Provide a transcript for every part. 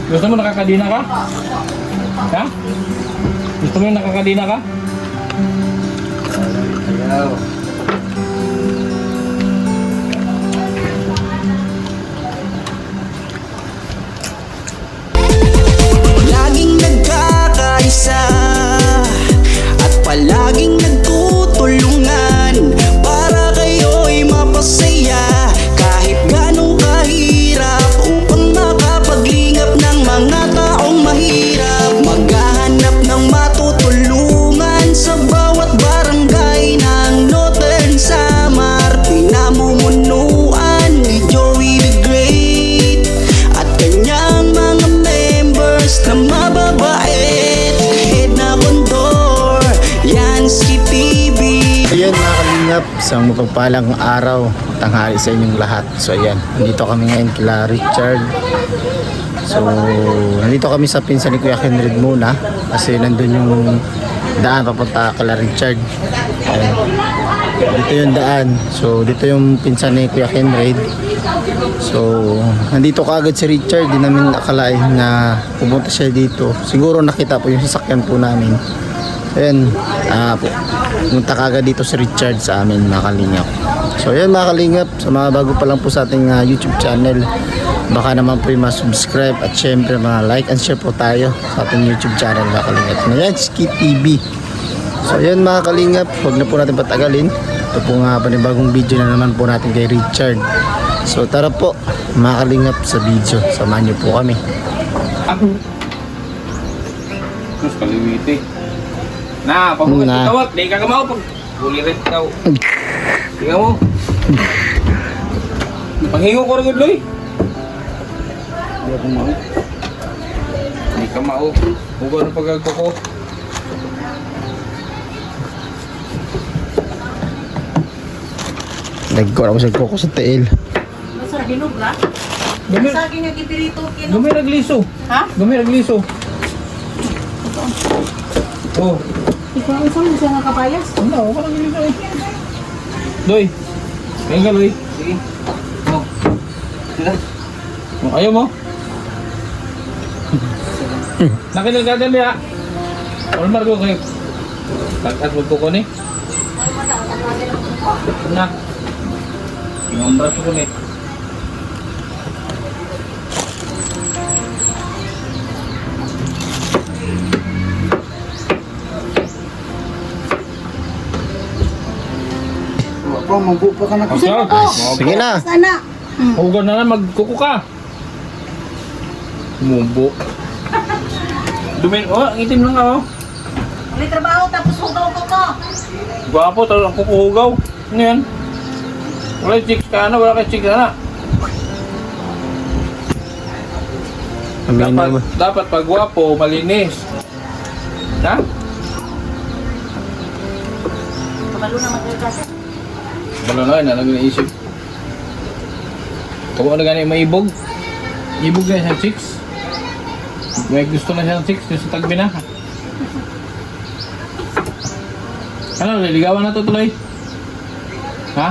Gusto mo nakakadina ka? Ha? Gusto mo yung nakakadina ka? Ayaw. Laging nagkakaisa at palaging nagtutulungan para kayo'y mapasaya kahit ganong kahirap upang makapaglingap ng mga taong mahirap. Maghahanap ng matutulungan sa bawat barangay ng Northern Samar. Pinamumunuan ni Joey the Great at kanyang mga members na mababait. Head na kondor, Yansky TV. Ayan mga kalingap, isang mapagpalang araw, tanghali sa inyong lahat. So ayan, nandito kami ngayon kila Richard. So nandito kami sa pinsan ni Kuya Kenred muna kasi nandun yung daan papunta kala Richard. Ayan. Dito yung daan. So dito yung pinsan ni Kuya Kenred. So nandito kaagad si Richard. Di namin akalain na pupunta siya dito. Siguro nakita po yung sasakyan po namin. Ayan, pumunta kagad dito si Richard sa amin mga kalingap. So ayan mga kalingap, sa mga bago pa lang po sa ating YouTube channel, baka naman po yung ma-subscribe at syempre mga like and share po tayo sa ating YouTube channel mga kalingap na Yansky TV. So ayan mga kalingap, huwag na po natin patagalin. Ito po nga panibagong video na naman po natin kay Richard. So tara po mga kalingap sa video, samahan niyo po kami. Mas kaliwiti. Na, pabukat Na. tawat, di ka kamao pag bulirit ka. Tingnan mo. Panghingo ko rin Loy. Di ako mao. Di ka mao. Huwag na pagkagkoko. Nagkora ko sa koko sa tail. Basta hinog na? Gumi, Sa akin yung ipirito kinog. gumi nagliso. Ha? Gumi nagliso. Oh, Ikaw ang isang siya ng kapayas. ano, ako nagliso eh. Loy. Kaya ka Loy. Sige. Oh. Oh, ayaw mo? Nakinilgadan niya. Olmar ko kayo. Takat mo ko ni. Na. Yung braso ko ni. Bro, magbupa ka na. Asal. Sige na. Sana. Huwag na lang magkuko ka. Mumbo. Dumin, oh, ang itim lang oh. May trabaho tapos hugaw ko ko. Gwapo, talagang kukuhugaw. Ano yan? Wala yung chicks ka na, wala kang chicks na. Dapat pag gwapo, malinis. Ha? Kabalo naman kayo kasi. Balo na yun, ano naisip? Kung ano gano'y maibog? Ibog na siyang chicks. May gusto na siyang chicks, yung sa tagbi na. Ano, liligawan na to tuloy? Ha?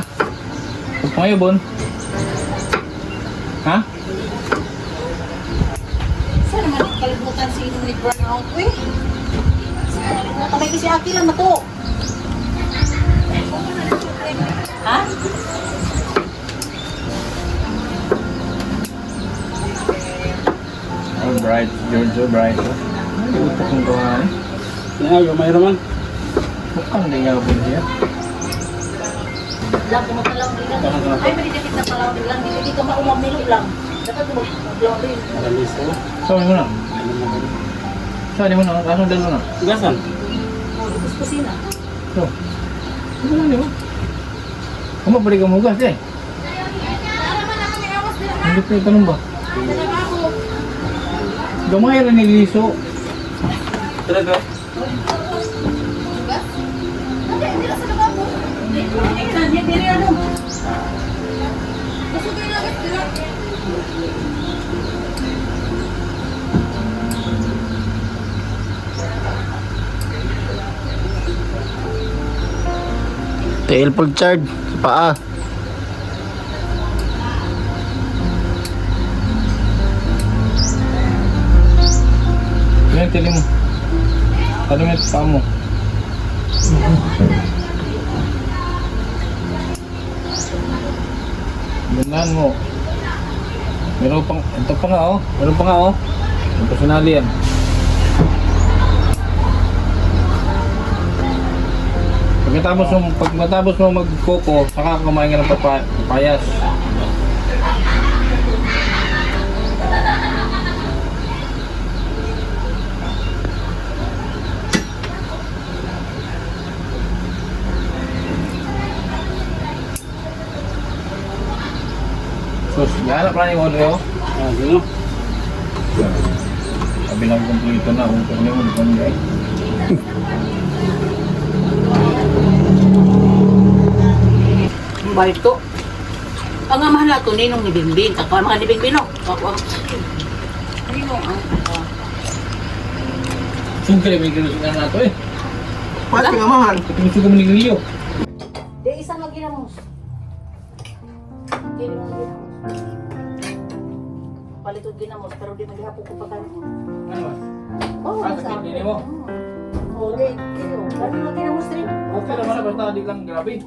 Huwag pa ngayon, Bon? Ha? Saan naman kalimutan si ni Burnout ko eh? Nakalimutan kasi Aki lang na to. Ha? Oh, bright. George, so bright. Ay, utok ng gawa ni. Ayaw, may raman. Mukhang hindi nga po siya. Lang, kumatalang din lang. Ay, may dikit na palaw din lang. Hindi ka maumamilo lang. Dapat mag-blow din. Saan mo na? Saan mo na? Kasong dalo na? Gasan? Tapos kusina. So. Ano na niyo? Kung mabalik ang hugas eh. Hindi pa yung tanong ba? Gamay rin niliso. Talaga? Hindi ano. Tail pull chard sa paa. tilim. Tanong yung paa mo. Ganaan mo. Meron pang, ito pa nga oh. Meron pa nga oh. Ito sinali yan. Pag matapos mo magkoko, saka kumain ka ng papayas. Sus, gahanap lang yung order oh. Gino. Sabi lang kumpleto na kung kanya mo, di pa nila eh. Balik to. Ang mahal na to, ninong ni Bingbing. Ako ang mga ni Bingbing, no? Ako ang... Ninong ang... Sungkali, may ginusin na ito eh. Pati nga mahal. Ito mo ni Grillo. Di, isang lagi na mo. Hindi mo ginamos. Palitod ginamos, pero di maghapo ko pa kayo. Ano ba? Oo, Ah, sakit din mo? Oo, di. Dami mo ginamos rin. Okay naman na, basta di lang grabe.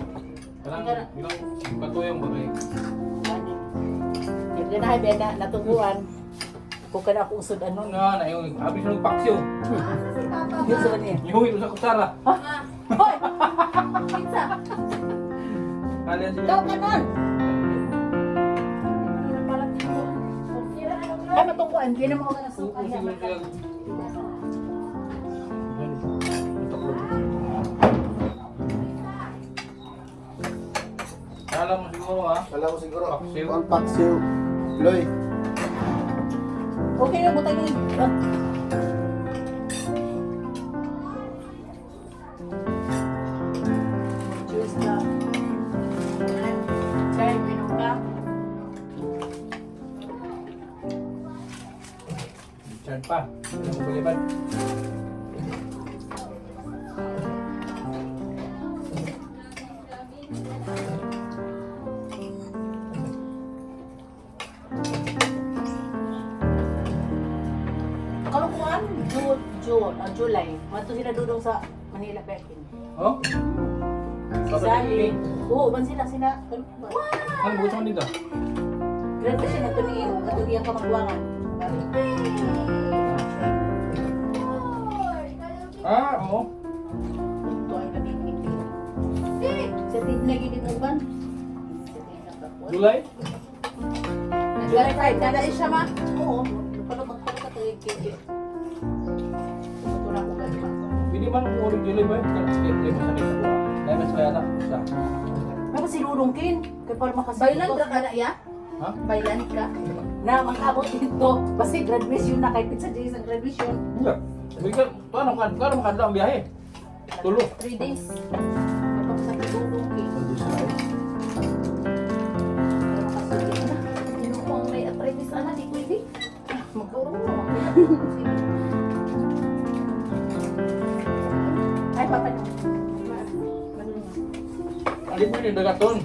Parang bilang patuyang bagay. Hindi na hay, Bena, natubuan. Kung ka na ako usod, ano? Na yung habis na nagpaksyo. Yun sa niya. Yung ito sa kutsara. Hoy! Pizza! Kalian sila. Ikaw ka nun! Ay, matungkuan. Hindi naman ako na suka. Alam mo siguro ha? Alam mo siguro. Paksiw. Ang paksiw. Loy. Okay na, butang yun. Juice ka. Chai, pinom ka. Diyan pa. Ano mo baliban? Kalukuan, July. Mato sila dudong sa Manila Peking. Oh? Sali. Oo, ban sila. Ano mo gusto mo dito? Grande siya natuliyang kamagwangan. Ah, oo. Ito ang nabibig. Sa tig lagi dito ban. July? July 5, dadaan siya ma? Oo. Magpalo ka to yung kiki. Ito na ko ganyan. Hindi man kung ulit July ba? Kasi mo sa nito ko. Dahil mas kaya na. Isa. Ano si Lurungkin? Kaya para makasito. Bailan ka na ya? Ha? Bailan ka? Na mag-abot dito. Basta graduation na kahit sa Jay sa graduation. Hindi. Sabi ka, paano makadala ang biyahe? Tulo. 3 days. Kapag sa Lurungkin. Para makasito na. Sino ko ang may arthritis ana di pwede. Magkaroon mo. Ay, papa na. Alin mo yung dagaton?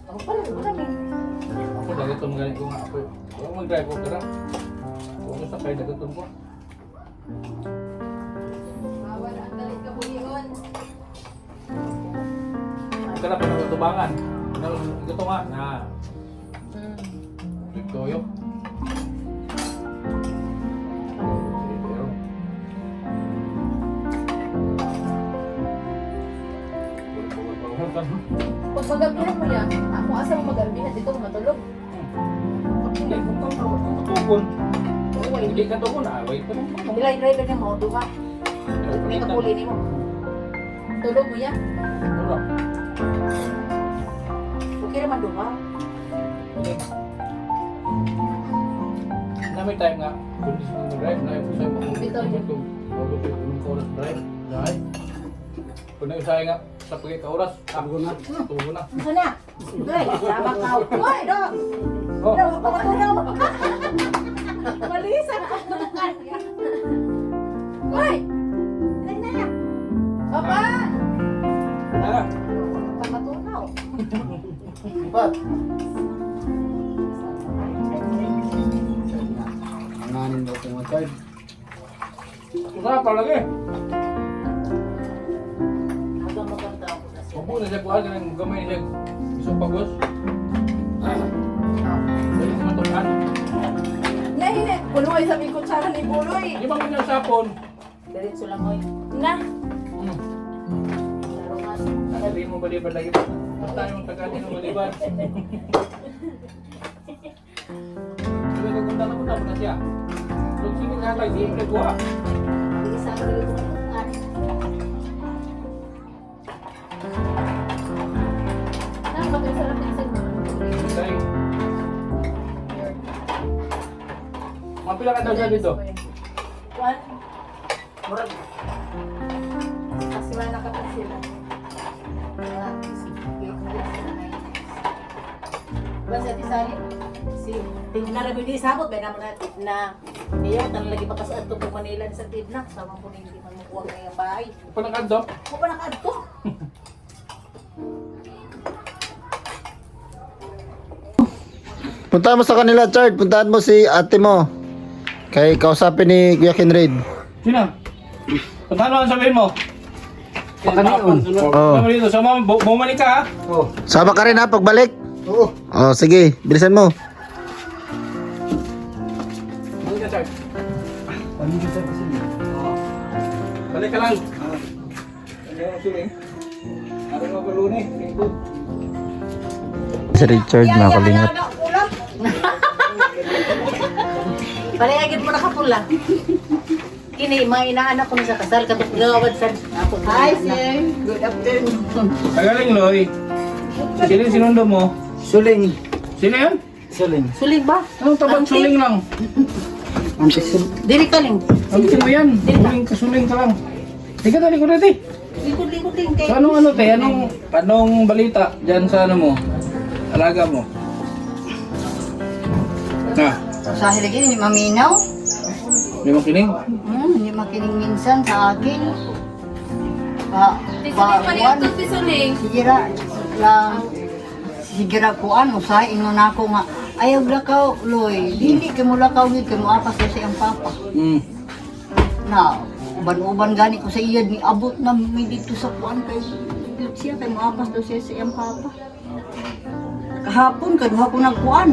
Ako pala, marami. Ako dagaton ganit ko nga ako. Kung mag-drive ko ka lang. Kung gusto kayo dagaton ko. Mawala ang galit ka buligon. Ika na pa ng tubangan. Ito nga na. Toyo. Pag magabihan mo yan, ako asa mo magabihan dito ko matulog. Hindi, kung tukon. Oo, wait. Hindi ka tukon, away pa. Nilay driver niya mo, duha. May kapuli ni mo. Tulog mo yan. Wala. Okay naman duha. Na may time nga, kundis mo mag-drive, na yung usay mo kung Bitaw yun. bago yung oras drive. Dahil, kung na-usay nga, sa pagkita oras, tugo na. Tugo na. Ano na? Ay, sabak ka. Uy, dog! Oh, Dog, pagkatunaw mo. Malisa ka. Uy! Ilan na yan? Papa! tara. Pagkatunaw. Ipat. Anganin daw kung matay. Masarap palagi. Habang maganda ako na siya. Mabuo na siya kuha ka ng gamay niya. Isang pagos. Dali naman ito kan. Hindi. Puno ay sabi ko tsara ni Buloy. Di ba kanya sapon? Diretso lang oy. Na. Pero mas. Sabi mo balibad lagi pa. Basta yung tagatin ng balibad. Sabi ko gunda na siya. Kung sino nga tayo, di mo nagkuha. Isa ko dito ko. Na, bakit sarap din sa Say. Mapila ka daw siya dito. One. Murag. Kasi wala nakapag sila. Ba sa tisali? Si tingnan na rin din sabot ba naman natin na iyo tan lagi pa sa ato po Manila sa Tidnak sama ko hindi man mukuha kay bahay. Pa nakadto? Ko pa nakadto. Puntahan mo sa kanila, Chard. Puntahan mo si ate mo. Kay kausapin ni Kuya Kenred. Sino? Paano ang sabihin mo? Pakanion. Oo. Sama dito, sama mo. Bumalik ka ha? Oh. Sama ka rin ha, pagbalik. Oo. Oh, sige. Bilisan mo. Bumalik ka, Chard. Panig ka kasi. Balik ka lang. Ano yung suling? Ano yung kaluni? Lingkod. Si Richard, mga kalingap. Palayagid mo nakapula. Kini mga inaanak ko na sa kasal katong gawad sa ako. Hi sir. Good afternoon. Tagaling, Loy. Sino yung sinundo mo? Suling. Sino yun? Suling. Suling ba? Anong tabang suling lang? Ang tisul. Dili kaling. Ang mo yan. Suling ka lang. Di ka tali ko natin. Likod-likod din kay. So anong ano te? Anong balita dyan sa ano mo? Alaga mo? Na, Sa lagi ni maminaw. di mo kining? Hindi makinig minsan sa akin. Pa, Tisuling maliutot, tisuling. sigira lang. Sigira kuan usahin mo na ako nga. Ayaw lakaw, Loy. Dili ka mo lakaw gid kay mo apas na siyang papa. Hmm. Na, uban-uban gani ko sa iya ni abot na mi dito sa kuan kay siya kay mo apas daw siya sa iyang papa. Kahapon kaduha ko nagkuan.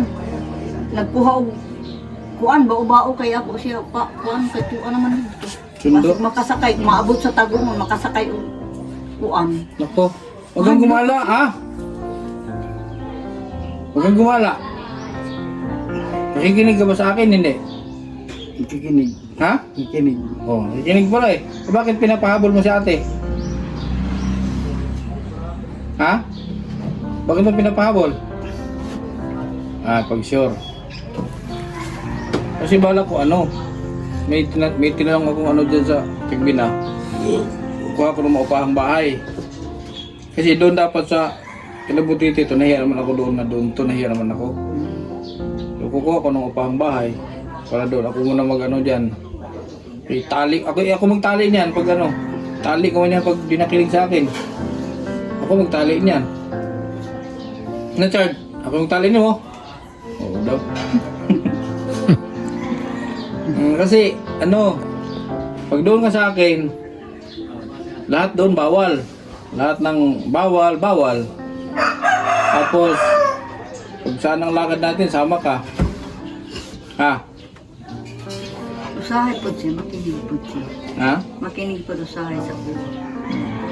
Nagkuha og kuan bao-bao kay ako siya pa kuan kay tuan naman dito. Sundo? Basig makasakay, maabot sa tagong makasakay og kuan. Nako. Huwag kang gumala, ha? Huwag kang gumala. Nakikinig ka ba sa akin? Hindi. Ikikinig. Ha? Ikikinig. Oh, nakikinig pala eh. So, bakit pinapahabol mo si ate? Ha? Bakit mo pinapahabol? Ah, pag sure. Kasi bala ko ano, may tinanong akong ano dyan sa Tigbina. Kuha ko ng maupahang bahay. Kasi doon dapat sa Kinabutiti, ito nahiya naman ako doon na doon. Ito nahiya naman ako. So kukuha ko ng upahang bahay. Para doon, ako muna mag ano dyan. Tali, ako magtali niyan pag ano. Tali ko niyan pag dinakilig sa akin. Ako magtali niyan. Na Chard, ako magtali niyo mo. Oo daw. Kasi ano, pag doon ka sa akin, lahat doon bawal. Lahat ng bawal. Tapos, pag saan ang lakad natin, sama ka. Ha? Usahay po siya, makinig po siya. Ha? Makinig po usahay sa buwan.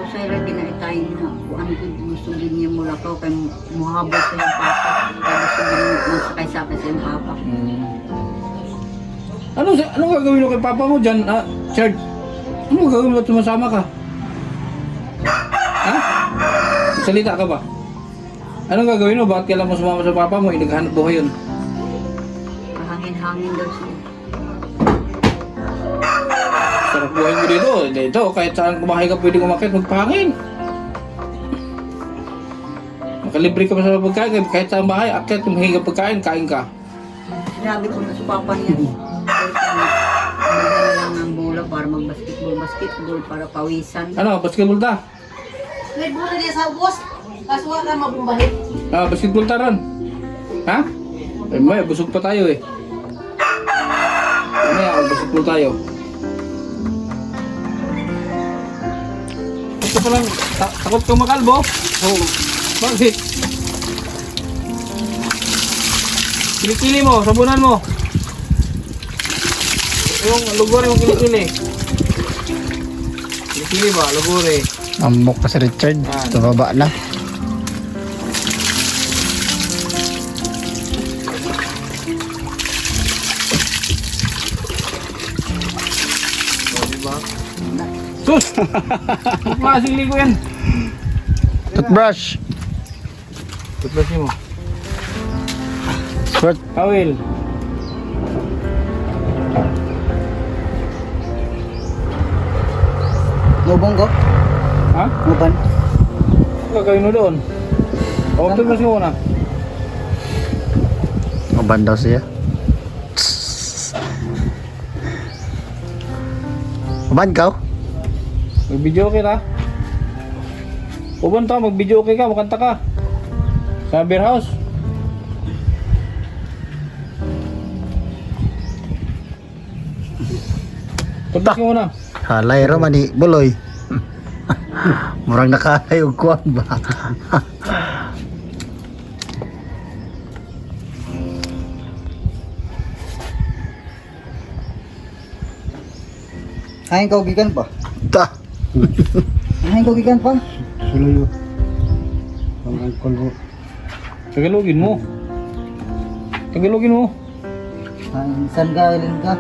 Usahay lagi na itayin na kuan ko gusto din niya mula ka kay muhabol sa iyong papa. Kaya gusto din masakay-sakay sa iyong papa. Anong gagawin mo kay papa mo dyan, Chard? Anong gagawin mo at sumasama ka? Ha? Salita ka ba? Anong gagawin mo? Bakit kailan mo sumama sa papa mo? Naghahanap buhay yun. Kahangin-hangin daw siya. Sarap buhay mo dito. Dito, kahit saan kumahay ka pwede kumakit, magpahangin. Makalibre ka pa sa pagkain, kahit saan bahay, akit, kumahay ka pagkain, kain ka. Sinabi ko na sa papa niya. Magdala lang ng bola para mag-basketball para pawisan. Ano, basketball ta? May bulo dia sa ubos. Kaso ka mabumbahit. Basketball ta ron. Ha? Eh, may, busog pa tayo eh. May, basketball tayo. Gusto ko lang, takot kang makalbo? Oo. Bakit? Kilikili mo, sabunan mo. Yung lugore mo kilikili. Kilikili ba, lugore. Amok pa si Richard. Yan. Tumaba na. O, diba? Sus! Ang klaseng ligo yan. Toothbrush. Toothbrush mo. Squirt. Kawil. Nobong ko? Ha? Noban? Gagawin mo doon. O, toothbrush mo na. Maban daw siya. Maban ka? Mag-video okay ka? Pupunta, mag-video okay ka, makanta ka. Sa beer house. Toothbrush mo na. Halay ra man ni Buloy. Murang nakalay og kuan ba. Kain ka gikan pa? Ta. Kain ka gikan pa? Sulayo. Ang kalbo. Tagalogin mo. Tagalogin mo. Saan galing ka?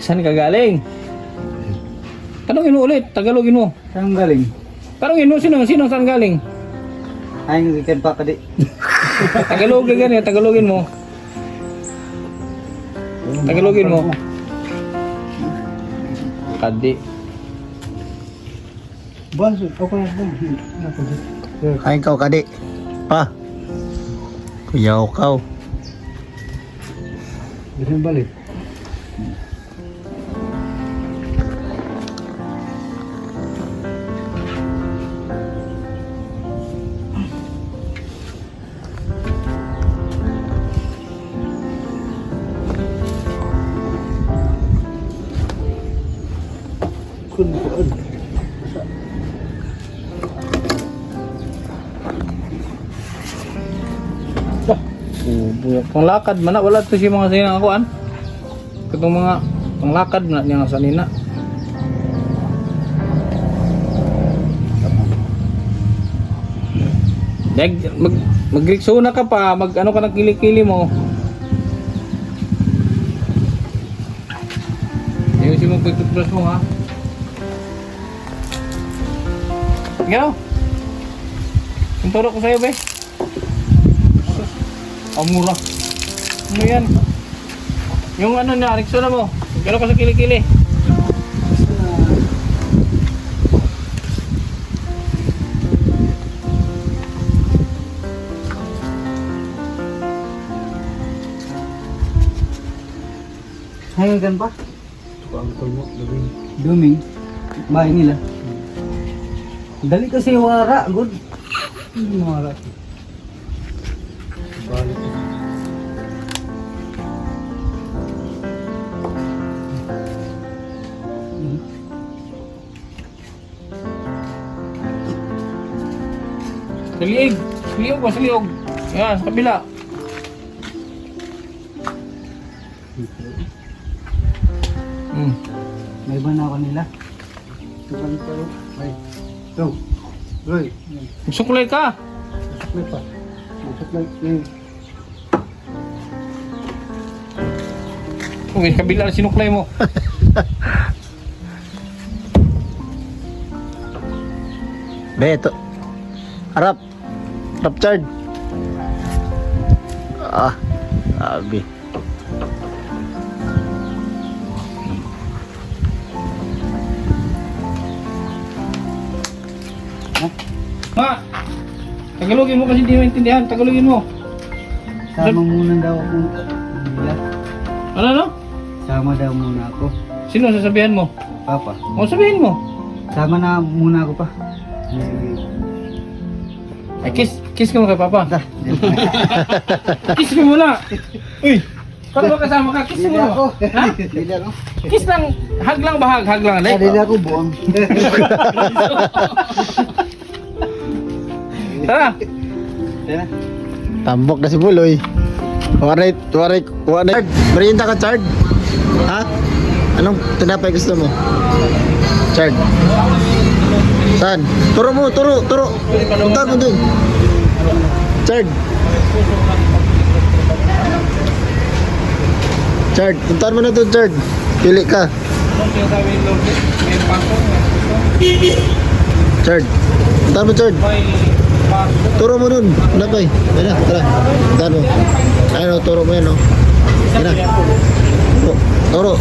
Saan ka galing? Tanungin mo ulit, Tagalogin mo. Saan galing? Tanungin mo, sino saan galing? Kain ka gikan pa kadi. Tagalogin ganyan, Tagalogin mo. Tagalogin mo. Kadi. Bas, okay na. Kain ka kadi. Pa. Kuyaw ka. Bisa balik. Panglakad man na, wala to si mga sinang akuan. Katong mga panglakad man niya nga sa nina. Mag-rikso na ka pa, mag-ano ka ng kilikili mo. Ayusin mo pag-toothbrush mo ha. Ikaw? Ang turo ko sa'yo be. Ang mura. Ano yan? Yung ano na, rikso na mo. Gano'n ka sa kilikili. Kain ka pa? Duming. Bahay nila. Dali kasi wara, good. Wara. Balik. Sa liig. Siliog ba? Siliog. Yan, sa kabila. May banawa nila. Tukan pa yun. Ay. Ito. Roy. Magsuklay ka. Suklay pa. Suklay. Uy, kabila na sinuklay mo. Beto. Harap. Harap Chard. Ah. Sabi. Ma! Tagalogin mo kasi hindi maintindihan. Tagalogin mo. Sama muna daw ako. Nila. Ano? Sama daw muna ako. Sino sasabihan mo? Papa. O sabihin mo. Sama na muna ako pa. Ay, kiss ka mo kay Papa. Kiss ka muna. Uy, Paano ba kasama ka? Kiss mo. Ha? Dili ako. Kiss lang. Hug lang ba? Hug lang. Ah, dili ako buong. Tara. Tara. Tambok na si Buloy. Waray. Merienda ka, Chard? Ha? Anong tinapay gusto mo? Chard. Saan? Turo mo. Punta mo dun. Chard. Chard, puntaan mo na dun, Chard. Pili ka. Chard. Puntaan mo, Chard. Turo mo dun. Napay. Ayun na, tara. Puntaan mo. Ayun o, turo mo yan o. Ayun na. Turo.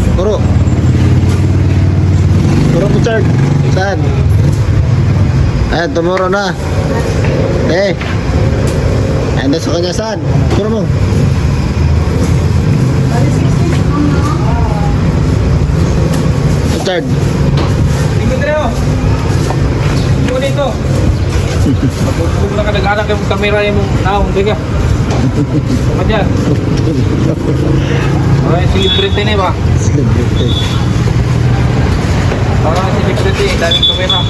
Turo mo, Chard. Saan? Ayan, tomorrow na. Ayan na sa kanya, saan? Turo mo. Chard. Tingin tayo. Tingin dito. Kung na ka nag-anak yung kamera yung naong, hindi ka. Sama dyan. Okay, celebrity na ba? Celebrity. Parang celebrity, daming kamera.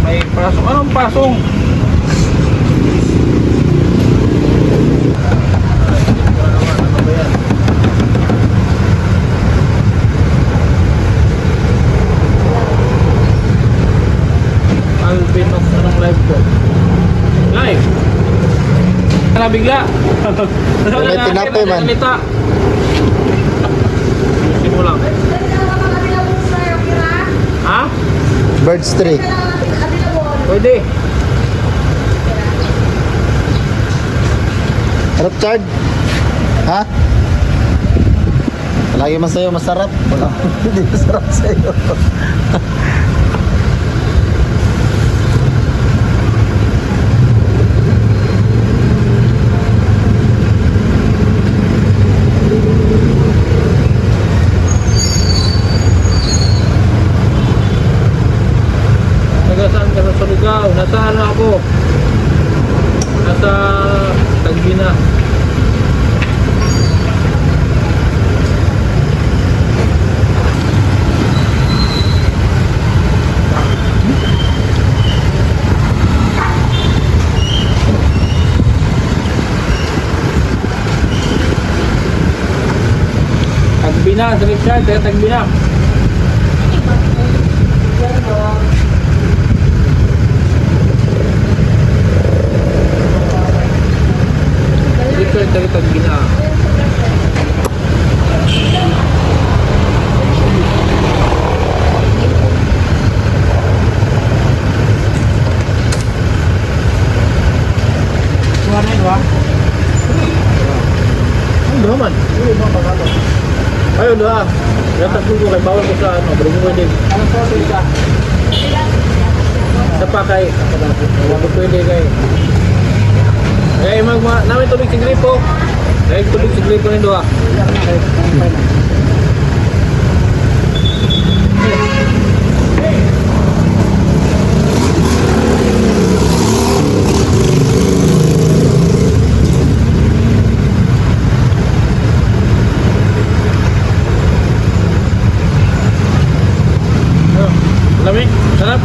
May pasong. Anong pasong? Alvin of anong live ko? Live? Kala bigla. May tinapay man. Salita. Simulang. Ha? Birds 3. Pwede. Harap, Chard. Ha? Palagi man sa'yo masarap. Wala. Hindi masarap sa'yo. Nagasaan ka sa Surigao? Nasaan na ako? Nasa Tagbina. Tagbina, sa Richard, Tagbina. Richard, Tagbina. Suara itu ah. Berapa? Ayo doa. Ya tak tunggu kay bawal ko sa ano, bring mo din. Ano sa ka? Sa pakay. Wala pwede kay. Eh namin tubig sa gripo. Eh tubig sa gripo ni doa. Lamig, sarap.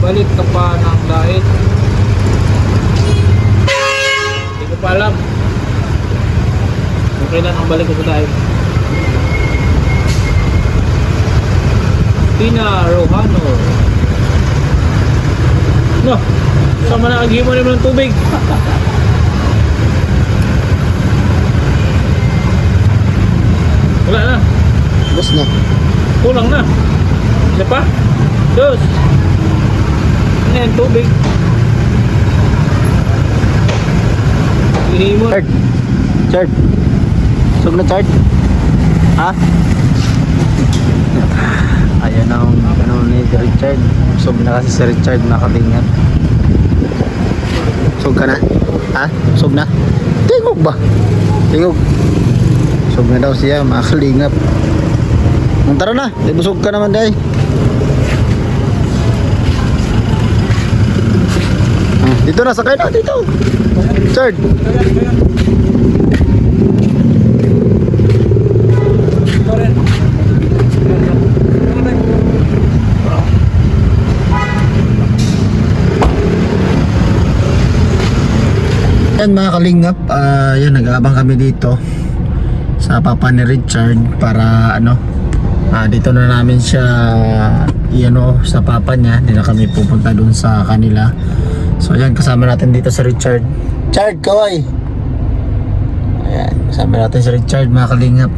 Balik ka pa ng diet. Hindi ko pa alam. Kung kailan ang balik ko sa diet. Tina Rojano. No, sama na agi mo naman ng tubig. Wala na. Bus na. Kulang na. Isa pa? Dos. Ano yan? Tubig. Hinihimon. Chard. Chard. Sug na, Chard. Ha? Ayan ang ano ni Richard. Sug na kasi si Richard nakatingin. Sug ka na? Ha? Sug na? Tingog ba? Tingog. Busog na daw siya, mga kalingap. Tara na, busog ka naman day. Dito na, sakay na dito. Richard. Yan mga kalingap, yan nag-aabang kami dito sa papa ni Richard para ano, dito na namin siya iano sa papa niya, hindi na kami pupunta dun sa kanila. So yan, kasama natin dito si Richard. Richard, kaway! Ayan, kasama natin si Richard mga kalingap.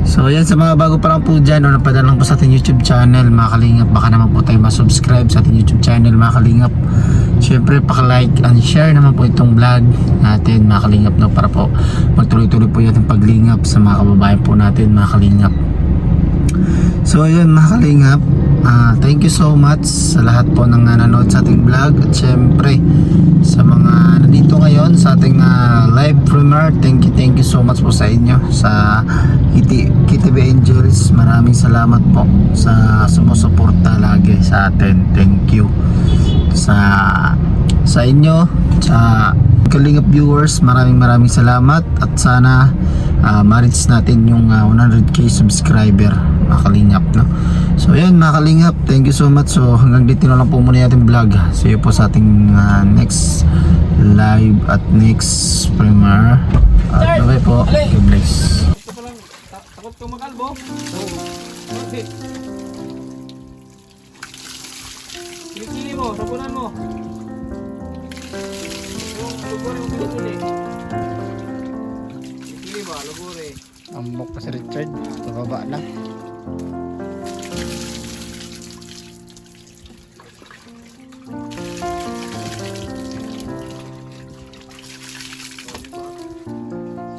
So yan, sa mga bago pa lang po dyan o napadala lang po sa ating YouTube channel mga kalingap, baka naman po tayo masubscribe sa ating YouTube channel mga kalingap. Siyempre paka-like and share naman po itong vlog natin mga kalingap, no, para po magtuloy-tuloy po yung ating paglingap sa mga kababayan po natin mga kalingap. So ayun mga kalingap, thank you so much sa lahat po ng nanonood sa ating vlog. At syempre sa mga nandito ngayon sa ating live premiere, thank you so much po sa inyo sa KTV Angels. Maraming salamat po sa sumusuporta lagi sa atin. Thank you sa inyo, sa kalingap viewers. Maraming salamat at sana ma-reach natin yung 100k subscriber mga kalingap, no? So yan mga kalingap, thank you so much. So hanggang dito na lang po muna yung ating vlog. See you po sa ating next live at next premiere. At bye po, God bless. Takot kang makalbo? Sit. Kili mo, sabunan mo. Yung luguri mo pinatuli. Kili ba, luguri. Ambok pa si Richard, bababa na.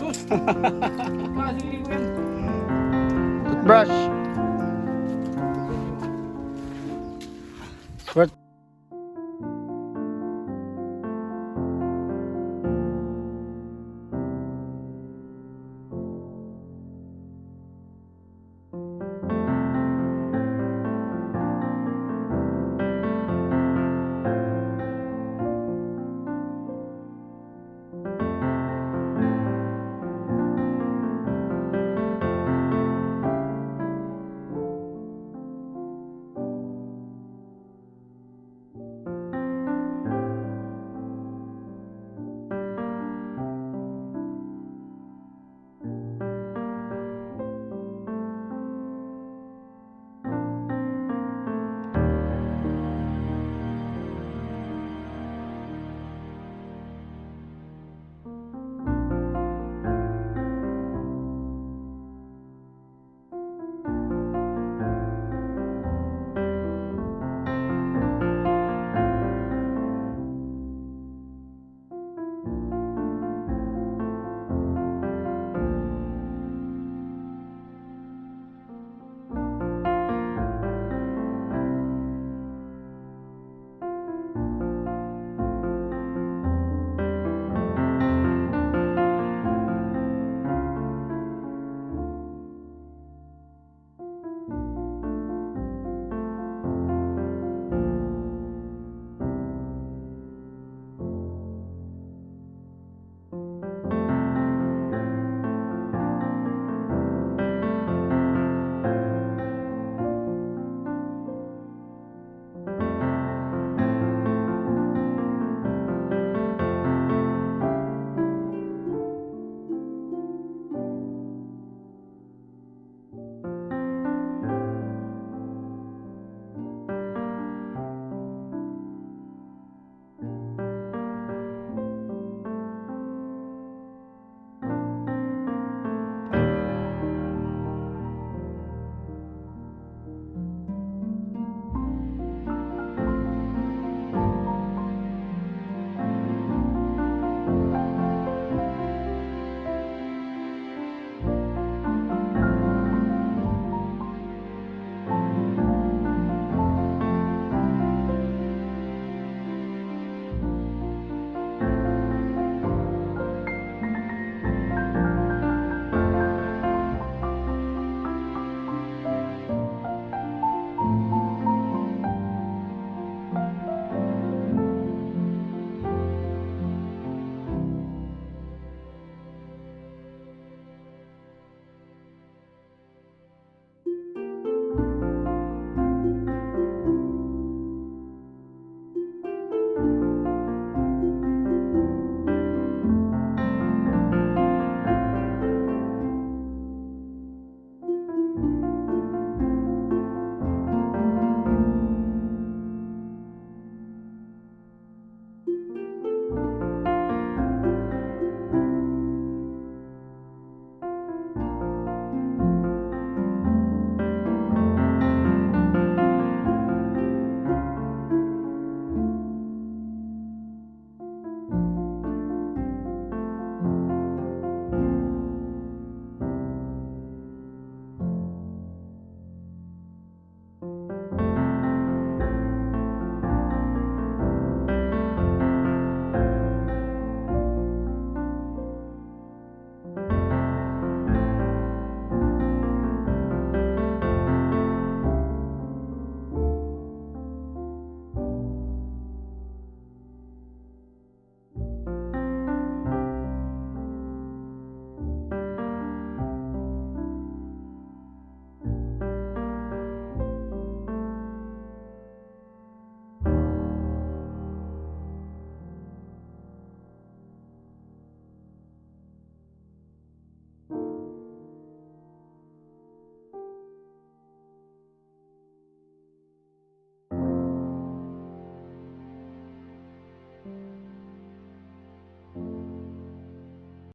Sus! Kasili ko yan. Toothbrush.